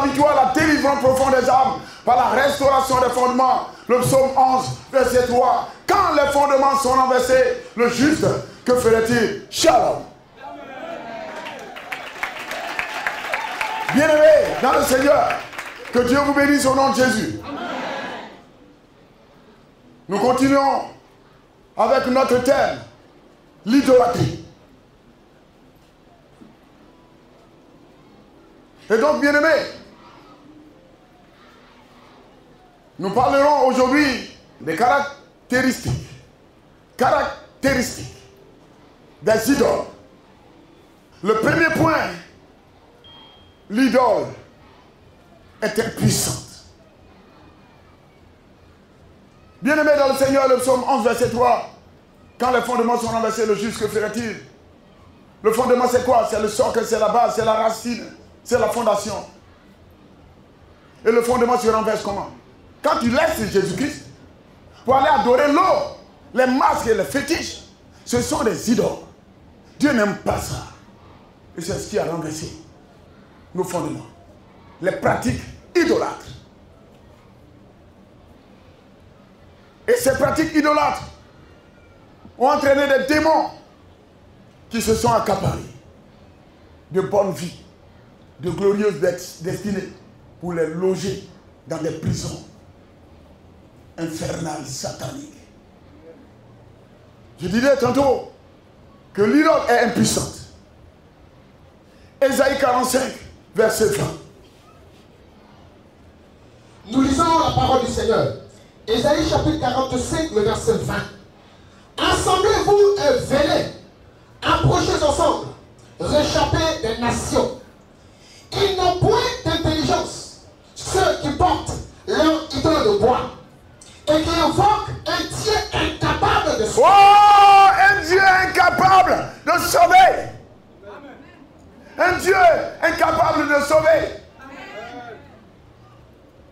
la victoire, la délivrance profonde des âmes, par la restauration des fondements. Le psaume 11, verset 3. Quand les fondements sont renversés, le juste, que ferait-il? Shalom. Bien-aimés dans le Seigneur, que Dieu vous bénisse au nom de Jésus. Amen. Nous continuons avec notre thème, l'idolâtrie. Et donc, bien-aimés, nous parlerons aujourd'hui des caractéristiques des idoles. Le premier point, l'idole est impuissante. Bien-aimé dans le Seigneur, le psaume 11, verset 3, quand les fondements sont renversés, le juste, que ferait-il? Le fondement, c'est quoi? C'est le socle, c'est la base, c'est la racine, c'est la fondation. Et le fondement se renverse comment? Quand tu laisses Jésus-Christ pour aller adorer l'eau, les masques et les fétiches, ce sont des idoles. Dieu n'aime pas ça. Et c'est ce qui a renversé nos fondements. Les pratiques idolâtres. Et ces pratiques idolâtres ont entraîné des démons qui se sont accaparés de bonnes vies, de glorieuses destinées pour les loger dans des prisons infernales, sataniques. Je disais tantôt que l'idole est impuissante. Ésaïe 45, verset 20. Nous lisons la parole du Seigneur. Ésaïe chapitre 45, le verset 20. Assemblez-vous et venez, approchez ensemble, réchappez des nations. Ils n'ont point d'intelligence, ceux qui portent leur idole de bois et qui invoquent un Dieu incapable de sauver. Oh, un Dieu incapable de sauver. Un Dieu incapable de sauver.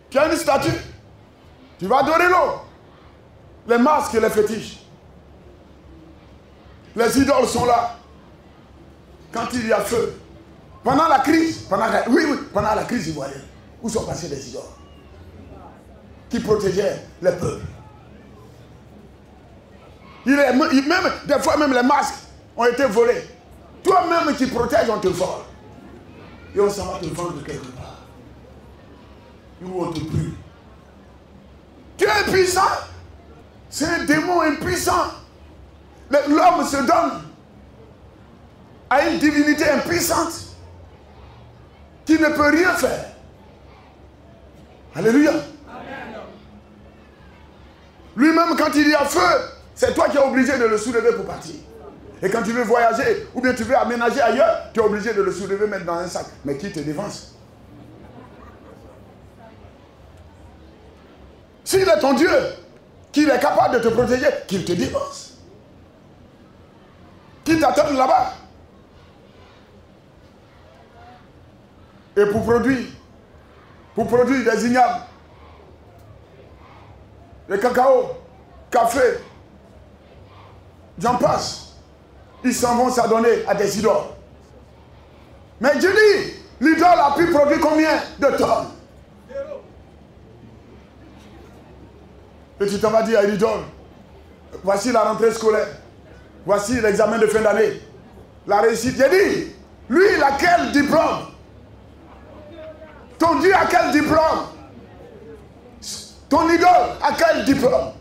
Tu as une statue, tu vas adorer l'eau. Les masques et les fétiches. Les idoles sont là. Quand il y a feu. Pendant la crise, pendant la crise ivoirienne, où sont passés les idoles qui protégeaient les peuples. Même, des fois même les masques ont été volés. Toi-même qui protèges, on te vole. Et on s'en va te vendre quelque part. Où on te brûle. Tu es puissant. C'est un démon impuissant. L'homme se donne à une divinité impuissante qui ne peut rien faire. Alléluia. Lui-même, quand il y a feu, c'est toi qui es obligé de le soulever pour partir. Et quand tu veux voyager, ou bien tu veux aménager ailleurs, tu es obligé de le soulever, mettre dans un sac. Mais qui te défense? S'il est ton Dieu, qu'il est capable de te protéger, qu'il te défense. Qu'il t'attende là-bas. Et pour produire des ignames, le cacao, café, j'en passe. Ils s'en vont s'adonner à des idoles. Mais Dieu dit, l'idole a pu produire combien de tonnes? Et tu t'en vas dire à l'idole, voici la rentrée scolaire, voici l'examen de fin d'année, la réussite. J'ai dit, lui, il a quel diplôme? Ton Dieu a quel diplôme? Ton idole a quel diplôme?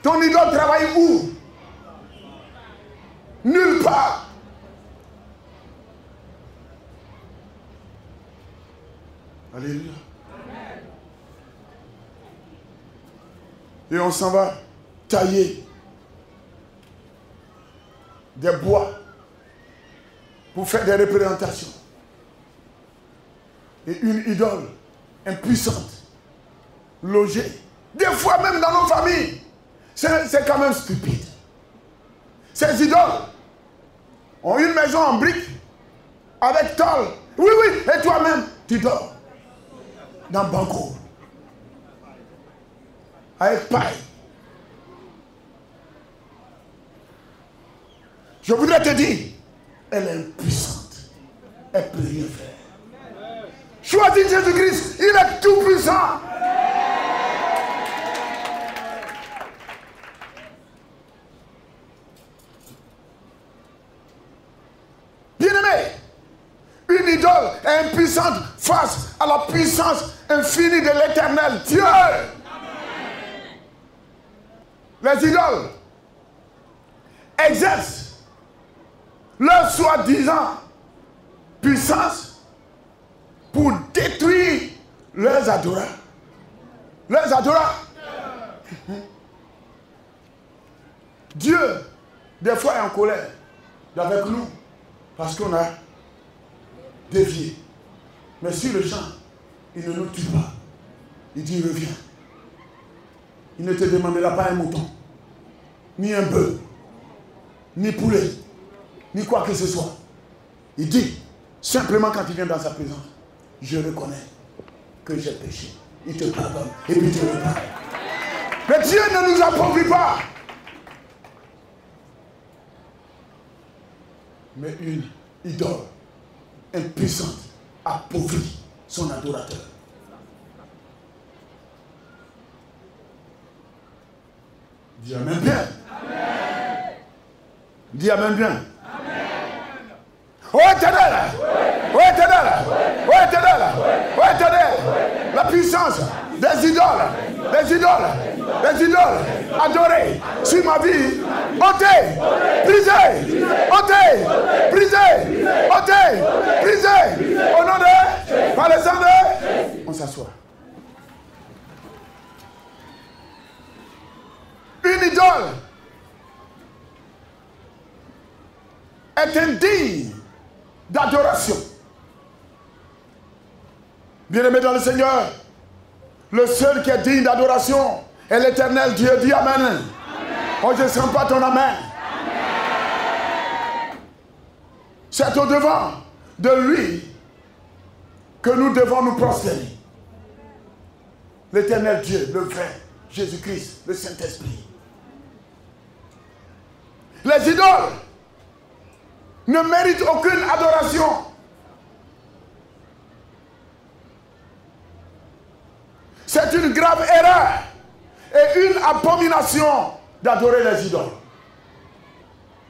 Ton idole travaille où? Nulle part. Alléluia. Et on s'en va tailler des bois pour faire des représentations. Et une idole impuissante, logée, des fois même dans nos familles, c'est quand même stupide. Ces idoles ont une maison en briques, avec tôle. Oui, et toi-même, tu dors dans Banco, avec paille. Je voudrais te dire, elle est impuissante. Elle ne peut rien faire. Choisis Jésus-Christ, il est tout puissant. Bien-aimé, une idole est impuissante face à la puissance infinie de l'Éternel Dieu. Les idoles exercent leur soi-disant puissance pour détruire leurs adoreurs. Leurs adoreurs. Dieu, des fois, est en colère avec nous parce qu'on a dévié. Mais sur le champ, il ne nous tue pas. Il dit reviens. Il ne te demandera pas un mouton, ni un bœuf, ni poulet, ni quoi que ce soit. Il dit, simplement quand il vient dans sa présence, je reconnais que j'ai péché. Il te pardonne et puis il te repart. Mais Dieu ne nous appauvrit pas. Mais une idole impuissante appauvrit son adorateur. Dis amen bien. Amen. Dis amen bien. Amen. Oh Éternel! Oh Éternel! Oh Éternel! Oh Éternel! La puissance des idoles, des idoles, des idoles adorées sur ma vie, ôtez, brisez, ôtez, brisez, ôtez, brisez, au nom de, par les sang de, on s'assoit. Une idole est indigne d'adoration. Bien-aimé dans le Seigneur, le seul qui est digne d'adoration est l'Éternel Dieu. Dis Amen. Amen. Oh, je ne sens pas ton Amen. Amen. C'est au devant de lui que nous devons nous prosterner. L'Éternel Dieu, le vrai, Jésus-Christ, le Saint-Esprit. Les idoles ne méritent aucune adoration. C'est une grave erreur et une abomination d'adorer les idoles.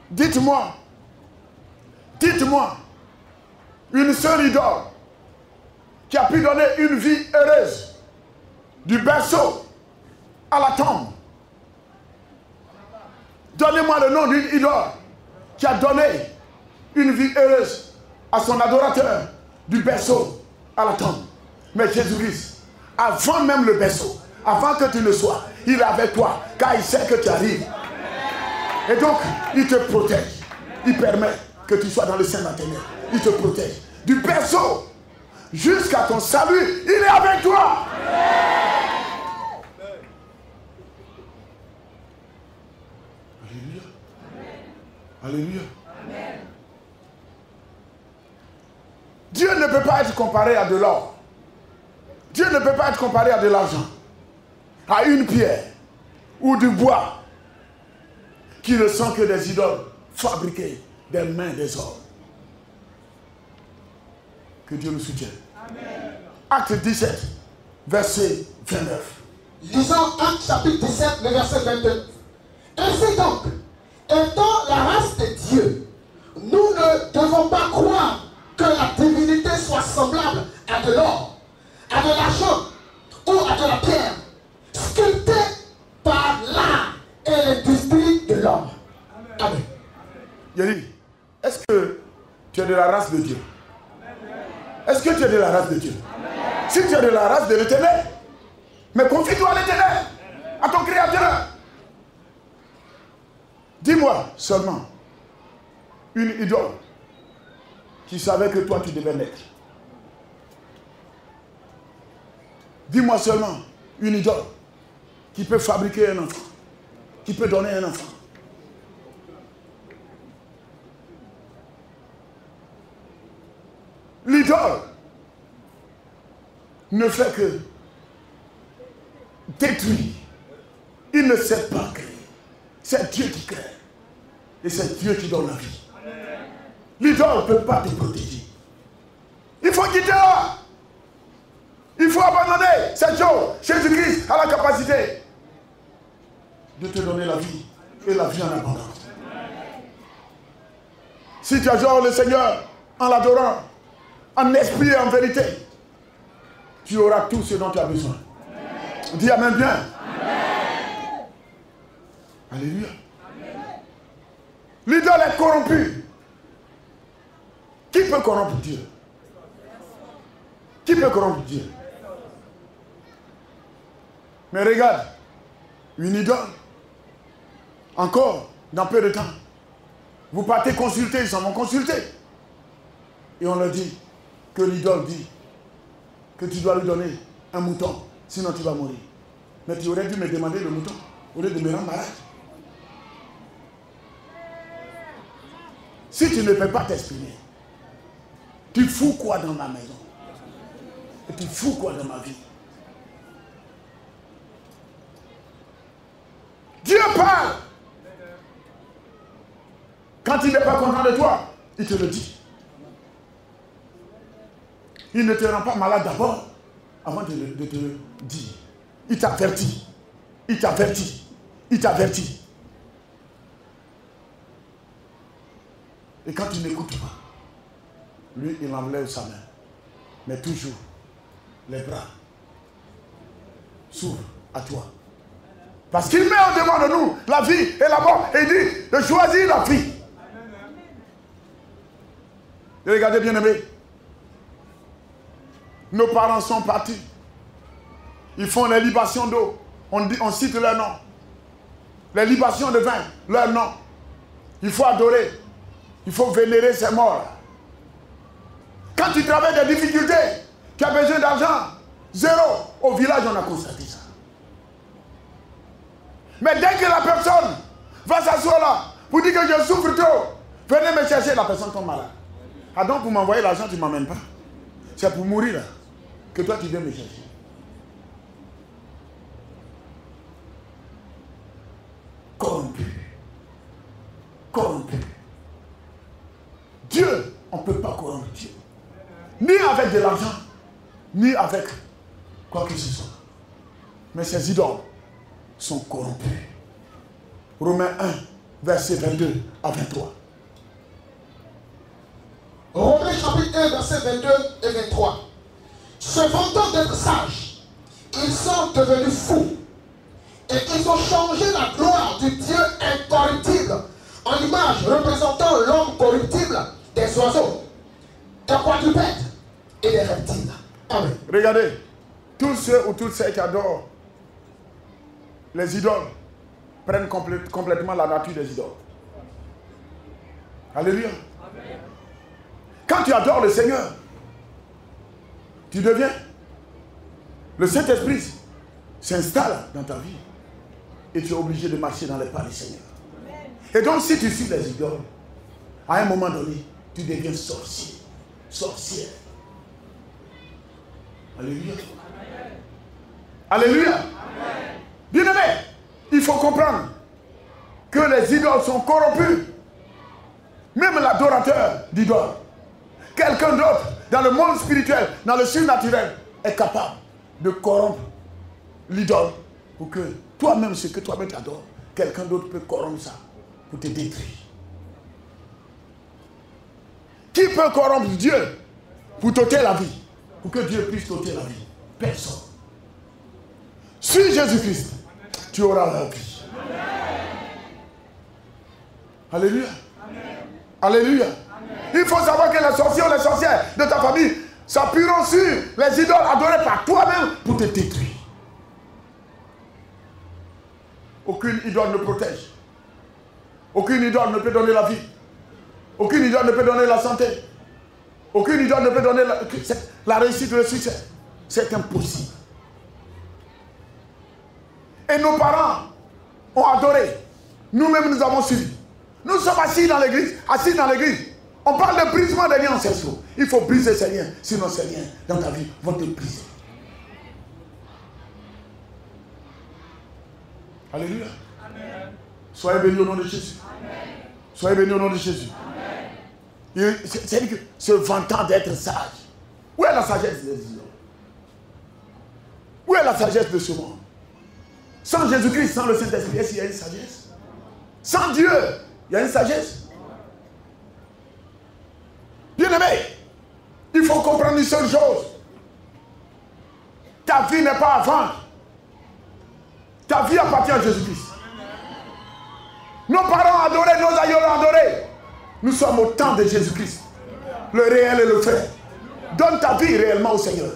Dites-moi, une seule idole qui a pu donner une vie heureuse du berceau à la tombe. Donnez-moi le nom d'une idole qui a donné une vie heureuse à son adorateur du berceau à la tombe. Mais Jésus-Christ, avant même le berceau, avant que tu ne sois, il est avec toi, car il sait que tu arrives. Et donc, il te protège. Il permet que tu sois dans le sein de la ténèbres. Il te protège. Du berceau jusqu'à ton salut, il est avec toi. Alléluia. Amen. Dieu ne peut pas être comparé à de l'or. Dieu ne peut pas être comparé à de l'argent, à une pierre ou du bois qui ne sont que des idoles fabriquées des mains des hommes. Que Dieu nous soutienne. Amen. Acte 17, verset 29. Lisons Acte chapitre 17, le verset 29. Ainsi donc, étant la race de Dieu, nous ne devons pas croire que la divinité soit semblable à de l'or, à de l'argent ou à de la pierre, sculptée par l'art et l'industrie de l'homme. Amen. Yéli, est-ce que tu es de la race de Dieu? Est-ce que tu es de la race de Dieu? Si tu es de la race de l'Éternel, mais confie-toi à l'Éternel, à ton Créateur. Dis-moi seulement une idole qui savait que toi tu devais naître. Dis-moi seulement une idole qui peut fabriquer un enfant, qui peut donner un enfant. L'idole ne fait que détruire. Il ne sait pas créer. C'est Dieu qui crée. Et c'est Dieu qui donne la vie. L'idole ne peut pas te protéger. Il faut quitter là. Il faut abandonner cette chose. Jésus-Christ a la capacité de te donner la vie et la vie en abondance. Si tu adores le Seigneur en l'adorant, en esprit et en vérité, tu auras tout ce dont tu as besoin. Dis amen bien. Amen. Alléluia. L'idole est corrompue. Qui peut corrompre Dieu? Qui peut corrompre Dieu? Mais regarde, une idole, encore, dans peu de temps, vous partez consulter, ils s'en vont consulter. Et on leur dit que l'idole dit que tu dois lui donner un mouton, sinon tu vas mourir. Mais tu aurais dû me demander le mouton, au lieu de me rendre malade. Si tu ne peux pas t'exprimer, tu fous quoi dans ma maison? Et tu fous quoi dans ma vie? Dieu parle. Quand il n'est pas content de toi, il te le dit. Il ne te rend pas malade d'abord, avant de te le dire. Il t'avertit. Il t'avertit. Il t'avertit. Et quand tu n'écoutes pas, lui, il enlève sa main. Mais toujours, les bras s'ouvrent à toi. Parce qu'il met en devant de nous la vie et la mort. Et il dit de choisir la vie. Et regardez bien aimé. Nos parents sont partis. Ils font les libations d'eau. On cite leur nom. Les libations de vin, leur nom. Il faut adorer. Il faut vénérer ces morts. Quand tu traverses des difficultés, tu as besoin d'argent. Zéro. Au village, on a constaté ça. Mais dès que la personne va s'asseoir là, pour dire que je souffre trop, venez me chercher, la personne tombe malade. Ah donc pour m'envoyer l'argent, tu ne m'emmènes pas. C'est pour mourir là, que toi tu viens me chercher. Corrompu. Corrompu. Dieu, on ne peut pas corrompre Dieu. Ni avec de l'argent, ni avec quoi que ce soit. Mais ces idoles sont corrompus. Romains 1, verset 22 à 23. Romains chapitre 1, verset 22 et 23. Se vantant d'être sages, ils sont devenus fous. Et ils ont changé la gloire du Dieu incorruptible en image représentant l'homme corruptible des oiseaux, des quadrupèdes et des reptiles. Amen. Regardez, tous ceux ou toutes celles qui adorent les idoles prennent complètement la nature des idoles. Alléluia. Amen. Quand tu adores le Seigneur, tu deviens. Le Saint-Esprit s'installe dans ta vie. Et tu es obligé de marcher dans les pas du Seigneur. Amen. Et donc si tu suis les idoles, à un moment donné, tu deviens sorcier. Sorcière. Alléluia. Amen. Alléluia. Amen. Bien-aimé, il faut comprendre que les idoles sont corrompus. Même l'adorateur d'idoles, quelqu'un d'autre dans le monde spirituel, dans le surnaturel, est capable de corrompre l'idole pour que toi-même, ce que toi-même t'adores, quelqu'un d'autre peut corrompre ça pour te détruire. Qui peut corrompre Dieu pour t'ôter la vie? Pour que Dieu puisse t'ôter la vie? Personne. Suis Jésus-Christ, tu auras la vie. Alléluia. Amen. Alléluia. Amen. Il faut savoir que les sorciers ou les sorcières de ta famille s'appuieront sur les idoles adorées par toi-même pour te détruire. Aucune idole ne protège. Aucune idole ne peut donner la vie. Aucune idole ne peut donner la santé. Aucune idole ne peut donner la réussite ou le succès. C'est impossible. Et nos parents ont adoré. Nous-mêmes, nous avons suivi. Nous sommes assis dans l'église. On parle de brisement des liens ancestraux. Il faut briser ces liens. Sinon, ces liens dans ta vie vont te briser. Alléluia. Amen. Soyez bénis au nom de Jésus. Amen. Soyez bénis au nom de Jésus. C'est-à-dire que se vantant d'être sage. Où est la sagesse des idoles? est la sagesse de ce monde? Sans Jésus-Christ, sans le Saint-Esprit, est-ce qu'il y a une sagesse? Sans Dieu, il y a une sagesse. Bien-aimé, il faut comprendre une seule chose. Ta vie n'est pas à vendre. Ta vie appartient à Jésus-Christ. Nos parents adorés, nos aïeux adorés. Nous sommes au temps de Jésus-Christ. Le réel et le vrai. Donne ta vie réellement au Seigneur.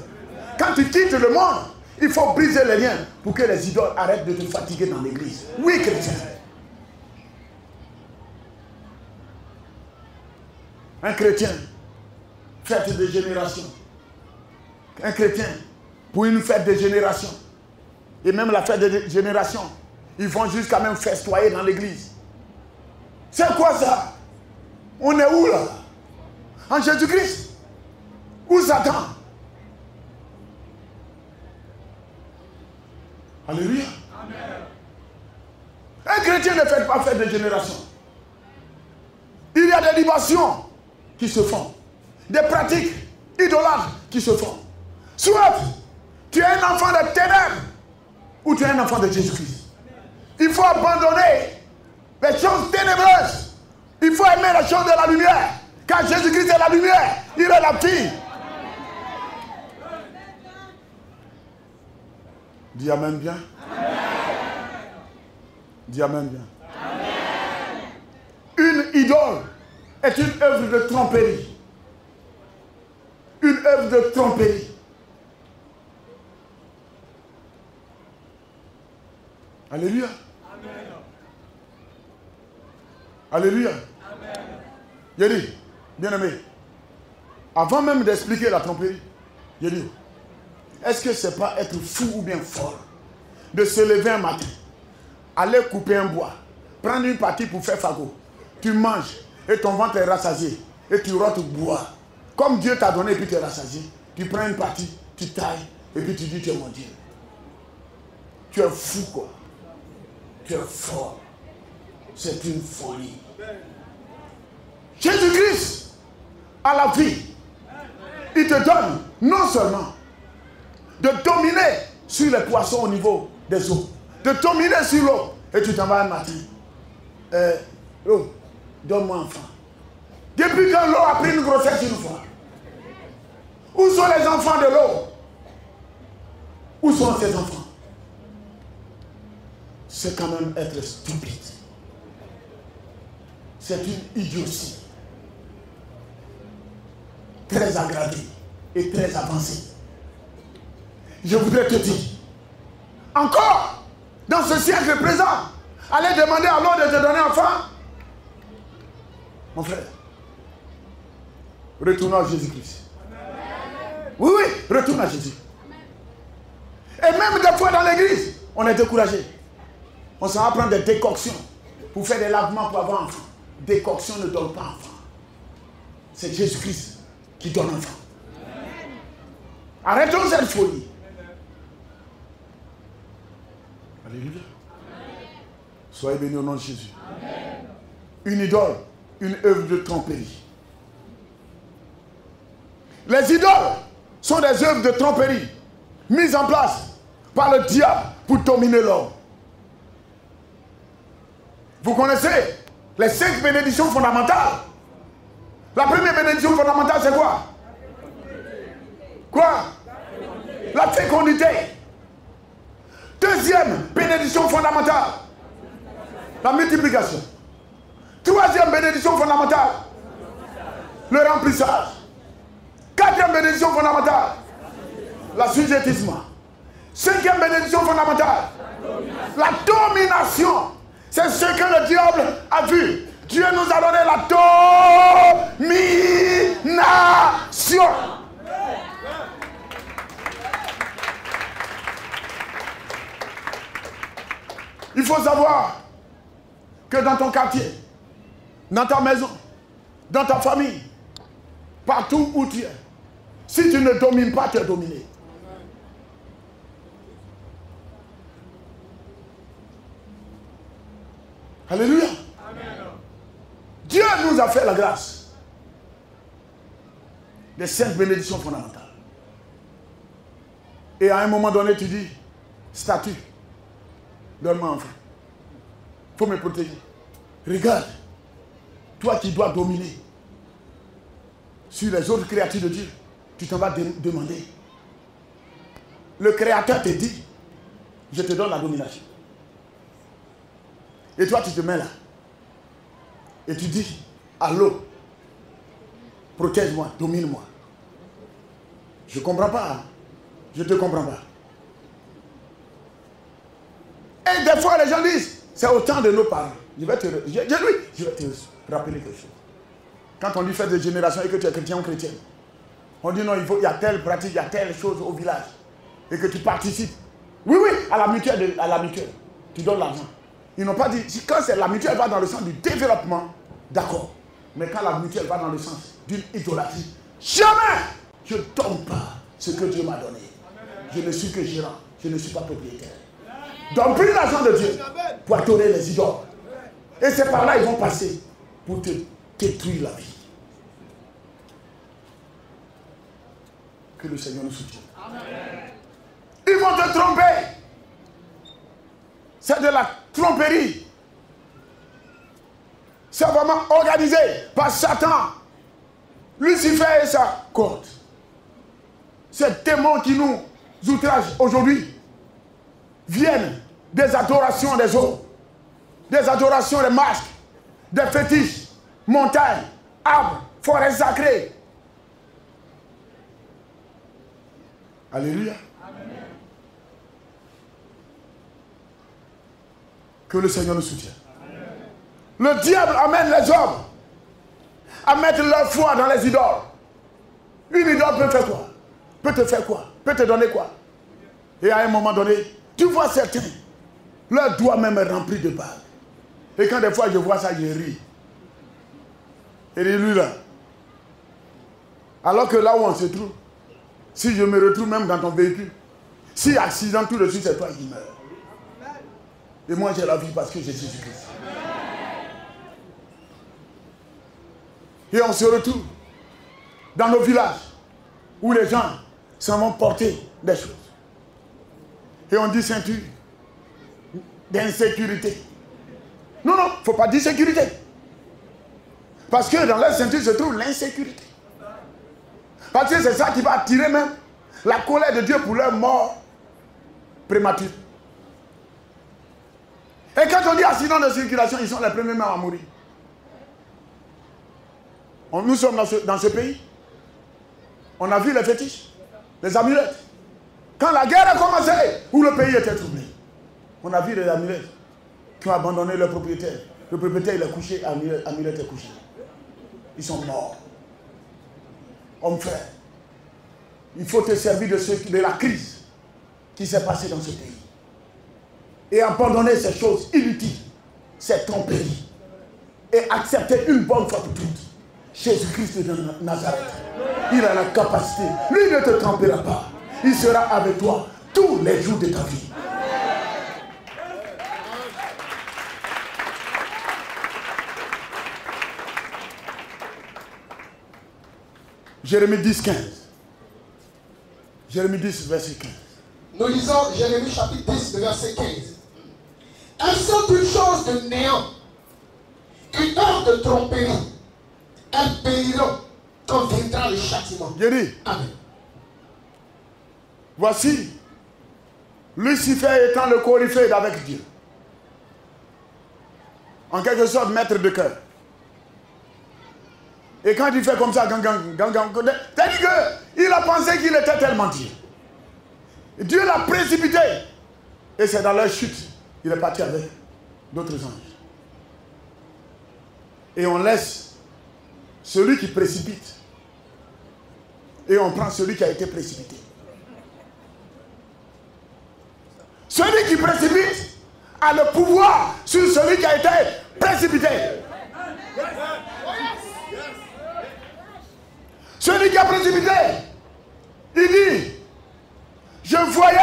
Quand tu quittes le monde, il faut briser les liens pour que les idoles arrêtent de te fatiguer dans l'église. Oui, chrétien. Un chrétien, fête de génération. Un chrétien, pour une fête de génération. Et même la fête de génération, ils vont jusqu'à même festoyer dans l'église. C'est quoi ça? On est où là? En Jésus-Christ? Où Satan? Alléluia. Amen. Un chrétien ne fait pas fête de génération. Il y a des libations qui se font. Des pratiques idolâtres qui se font. Soit tu es un enfant de ténèbres ou tu es un enfant de Jésus-Christ. Il faut abandonner les choses ténébreuses. Il faut aimer les choses de la lumière. Car Jésus-Christ est la lumière. Il est la vie. Dis amen bien. Amen. Dis amen bien. Amen. Une idole est une œuvre de tromperie. Une œuvre de tromperie. Alléluia. Amen. Alléluia. Amen. J'ai dit, bien-aimé, avant même d'expliquer la tromperie, j'ai dit, est-ce que c'est pas être fou ou bien fort de se lever un matin, aller couper un bois, prendre une partie pour faire fagot, tu manges et ton ventre est rassasié et tu rotes bois. Comme Dieu t'a donné et puis tu es rassasié, tu prends une partie, tu tailles et puis tu dis tu es mon Dieu. Tu es fou quoi. Tu es fort. C'est une folie. Jésus-Christ a la vie. Il te donne non seulement de dominer sur les poissons au niveau des eaux, de dominer sur l'eau, et tu t'en vas un matin. L'eau, donne-moi enfant. Depuis quand l'eau a pris une grossesse une fois? Où sont les enfants de l'eau? Où sont ces enfants? C'est quand même être stupide. C'est une idiotie. Très aggravée et très avancée. Je voudrais te dire, encore, dans ce siècle présent, allez demander à l'eau de te donner enfant. Mon frère, retournons à Jésus-Christ. Oui, oui, retourne à Jésus. Et même des fois dans l'église, on est découragé. On s'en va prendre des décoctions pour faire des lavements pour avoir enfant. Décoction ne donne pas enfant. C'est Jésus-Christ qui donne enfant. Arrêtons cette folie. Alléluia. Soyez bénis au nom de Jésus. Amen. Une idole, une œuvre de tromperie. Les idoles sont des œuvres de tromperie mises en place par le diable pour dominer l'homme. Vous connaissez les 5 bénédictions fondamentales. La première bénédiction fondamentale, c'est quoi? Quoi? La fécondité. Deuxième bénédiction fondamentale, la multiplication. Troisième bénédiction fondamentale, le remplissage. Quatrième bénédiction fondamentale, l'assujettissement. Cinquième bénédiction fondamentale, la domination. C'est ce que le diable a vu. Dieu nous a donné la domination. Il faut savoir que dans ton quartier, dans ta maison, dans ta famille, partout où tu es, si tu ne domines pas, tu es dominé. Alléluia. Amen. Dieu nous a fait la grâce des 5 bénédictions fondamentales. Et à un moment donné, tu dis, statut, donne-moi un franc. Il faut me protéger. Regarde, toi qui dois dominer sur les autres créatures de Dieu, tu t'en vas demander. Le Créateur te dit, je te donne la domination. Et toi, tu te mets là. Et tu dis, allô, protège-moi, domine-moi. Je ne comprends pas. Hein? Je ne te comprends pas. Et des fois, les gens disent, c'est au temps de nos parents. Je vais te rappeler quelque chose. Quand on dit faire des générations et que tu es chrétien ou chrétienne, on dit non, il y a telle pratique, il y a telle chose au village. Et que tu participes. Oui, à la mutuelle. Tu donnes l'argent. Ils n'ont pas dit, quand la mutuelle va dans le sens du développement, d'accord. Mais quand la mutuelle va dans le sens d'une idolâtrie, jamais je ne donne pas ce que Dieu m'a donné. Je ne suis que gérant, je ne suis pas propriétaire. Donne plus l'argent de Dieu pour adorer les idoles. Et c'est par là ils vont passer pour te détruire la vie. Que le Seigneur nous soutienne. Ils vont te tromper. C'est de la tromperie. C'est vraiment organisé par Satan, Lucifer et sa cohorte. Ces démons qui nous outragent aujourd'hui viennent des adorations des autres, des adorations des masques, des fétiches, montagnes, arbres, forêts sacrées. Alléluia. Amen. Que le Seigneur nous soutienne. Amen. Le diable amène les hommes à mettre leur foi dans les idoles. Une idole peut faire quoi? Peut te faire quoi? Peut te donner quoi? Et à un moment donné, tu vois certains, leur doigt même est rempli de balles. Et quand des fois je vois ça, je ris. Et lui là. Alors que là où on se trouve, si je me retrouve même dans ton véhicule, si accident tout de suite, c'est toi qui meurs. Et moi j'ai la vie parce que j'ai Jésus-Christ. Et on se retrouve dans nos villages où les gens s'en vont porter des choses. Et on dit ceinture d'insécurité. Non, il ne faut pas dire sécurité. Parce que dans la ceinture se trouve l'insécurité. Parce que c'est ça qui va attirer même la colère de Dieu pour leur mort prématurée. Et quand on dit accident de circulation, ils sont les premiers même à mourir. Nous sommes dans ce pays. On a vu les fétiches, les amulettes. Quand la guerre a commencé, où le pays était troublé, on a vu les amulettes qui ont abandonné leur propriétaire. Le propriétaire il est couché, l'amulette est couché. Ils sont morts. Homme frère, il faut te servir de la crise qui s'est passée dans ce pays. Et abandonner ces choses inutiles, ces tromperies. Et accepter une bonne fois pour toutes. Jésus-Christ de Nazareth. Il a la capacité. Lui ne te trompera pas. Il sera avec toi tous les jours de ta vie. Jérémie 10, 15. Jérémie 10, verset 15. Nous lisons Jérémie chapitre 10, verset 15. Elles sont une chose de néant, une heure de tromperie. Elles périront quand viendra le châtiment. Je dis, amen. Voici, Lucifer étant le coryphée avec Dieu. En quelque sorte, maître de cœur. Et quand il fait comme ça, c'est-à-dire qu'il a pensé qu'il était tellement Dieu. Dieu l'a précipité. Et c'est dans leur chute, il est parti avec d'autres anges. Et on laisse celui qui précipite. Et on prend celui qui a été précipité. Celui qui précipite a le pouvoir sur celui qui a été précipité. Celui qui a précipité, il dit, je voyais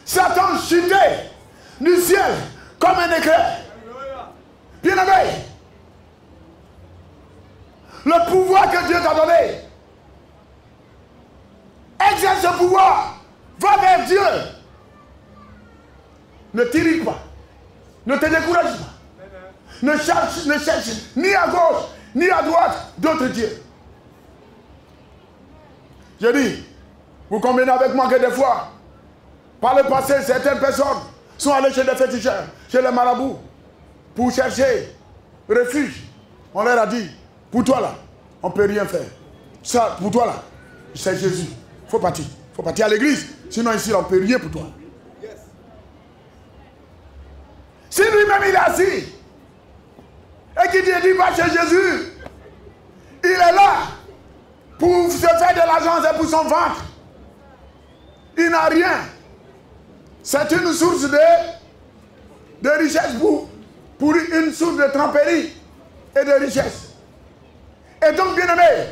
Satan chuter du ciel comme un éclair. Bien aimé, le pouvoir que Dieu t'a donné, exerce ce pouvoir Va vers Dieu. Ne t'irrite pas. Ne te décourage pas. Ne cherche ni à gauche, ni à droite d'autres dieux. Je dis, vous convenez avec moi que des fois, par le passé, certaines personnes sont allées chez des féticheurs, chez les marabouts, pour chercher refuge. On leur a dit, pour toi là, on ne peut rien faire. Ça, pour toi là, c'est Jésus. Il faut partir. Il faut partir à l'église. Sinon ici, on ne peut rien pour toi. Si lui-même il est assis, et qu'il dit va chez Jésus, il est là pour se faire de l'argent et pour son ventre. Il n'a rien. C'est une source de richesse pour une source de tromperie et de richesse. Et donc, bien aimé,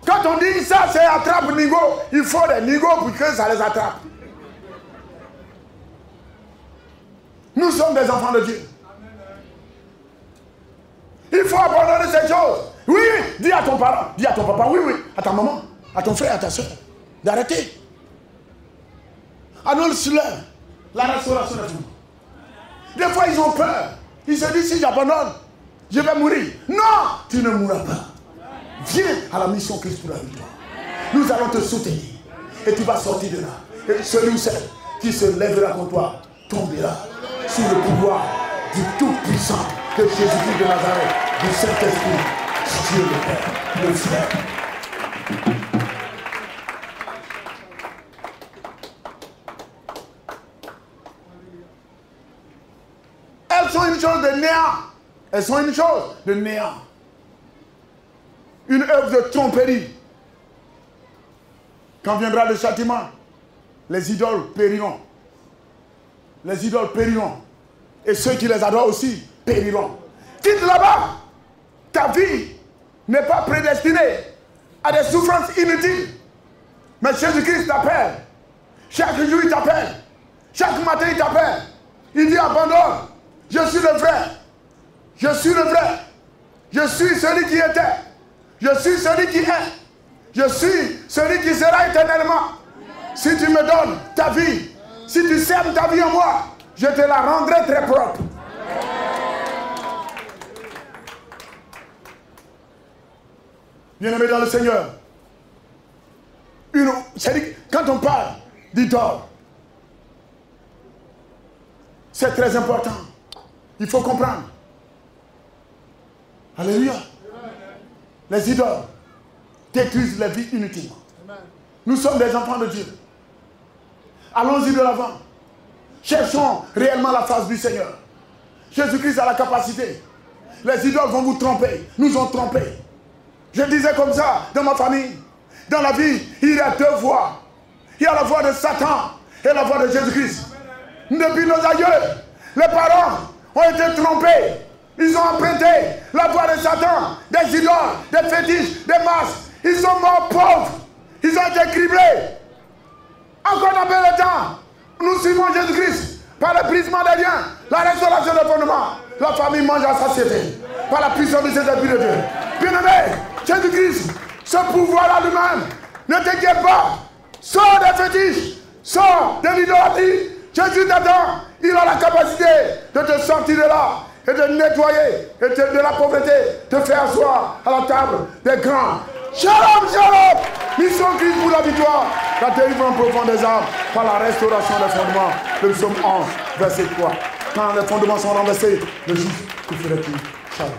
quand on dit ça, c'est attrape nigo, il faut des nigos pour que ça les attrape. Nous sommes des enfants de Dieu. Il faut abandonner ces choses. Oui, dis à ton parent, dis à ton papa, oui, à ta maman, à ton frère, à ta soeur, d'arrêter. Annonce-leur la restauration des femmes. Des fois, ils ont peur. Ils se disent, si j'abandonne, je vais mourir. Non, tu ne mourras pas. Viens à la mission Christ pour la victoire. Nous allons te soutenir. Et tu vas sortir de là. Et celui ou celle qui se lèvera contre toi tombera sous le pouvoir du Tout-Puissant de Jésus-Christ de Nazareth, du Saint-Esprit, Dieu le Père, le Frère. Elles sont une chose de néant. Elles sont une chose de néant. Une œuvre de tromperie. Quand viendra le châtiment, les idoles périront. Les idoles périront. Et ceux qui les adorent aussi périront. Quitte là-bas. Ta vie n'est pas prédestinée à des souffrances inutiles. Mais Jésus-Christ t'appelle. Chaque jour, il t'appelle. Chaque matin, il t'appelle. Il dit abandonne. Je suis le vrai. Je suis le vrai. Je suis celui qui était. Je suis celui qui est. Je suis celui qui sera éternellement. Si tu me donnes ta vie, si tu sèmes ta vie en moi, je te la rendrai très propre. Bien-aimé dans le Seigneur, quand on parle d'idole, c'est très important. Il faut comprendre. Alléluia. Les idoles détruisent la vie inutilement. Nous sommes des enfants de Dieu. Allons-y de l'avant. Cherchons réellement la face du Seigneur. Jésus-Christ a la capacité. Les idoles vont vous tromper. Nous ont trompés. Je disais comme ça dans ma famille. Dans la vie, il y a deux voies. Il y a la voie de Satan et la voie de Jésus-Christ. Depuis nos aïeux, les parents ont été trompés. Ils ont emprunté la voie de Satan, des idoles, des fétiches, des masques. Ils sont morts pauvres. Ils ont été criblés. Encore dans peu de temps, nous suivons Jésus-Christ par le brisement des liens, la restauration des fondements. La famille mange à satiété par la puissance de cet esprit de Dieu. Bien-aimé, Jésus-Christ, ce pouvoir-là lui-même, ne t'inquiète pas. Sors des fétiches, sors de l'idolâtrie. Jésus t'attend. Il a la capacité de te sortir de là et de nettoyer et de la pauvreté, te faire asseoir à la table des grands. Shalom, shalom. Mission Christ pour la victoire. La délivrance profonde des âmes par la restauration des fondements. Le psaume 11, verset 3. Quand les fondements sont renversés, le juste, que ferait-il? Shalom.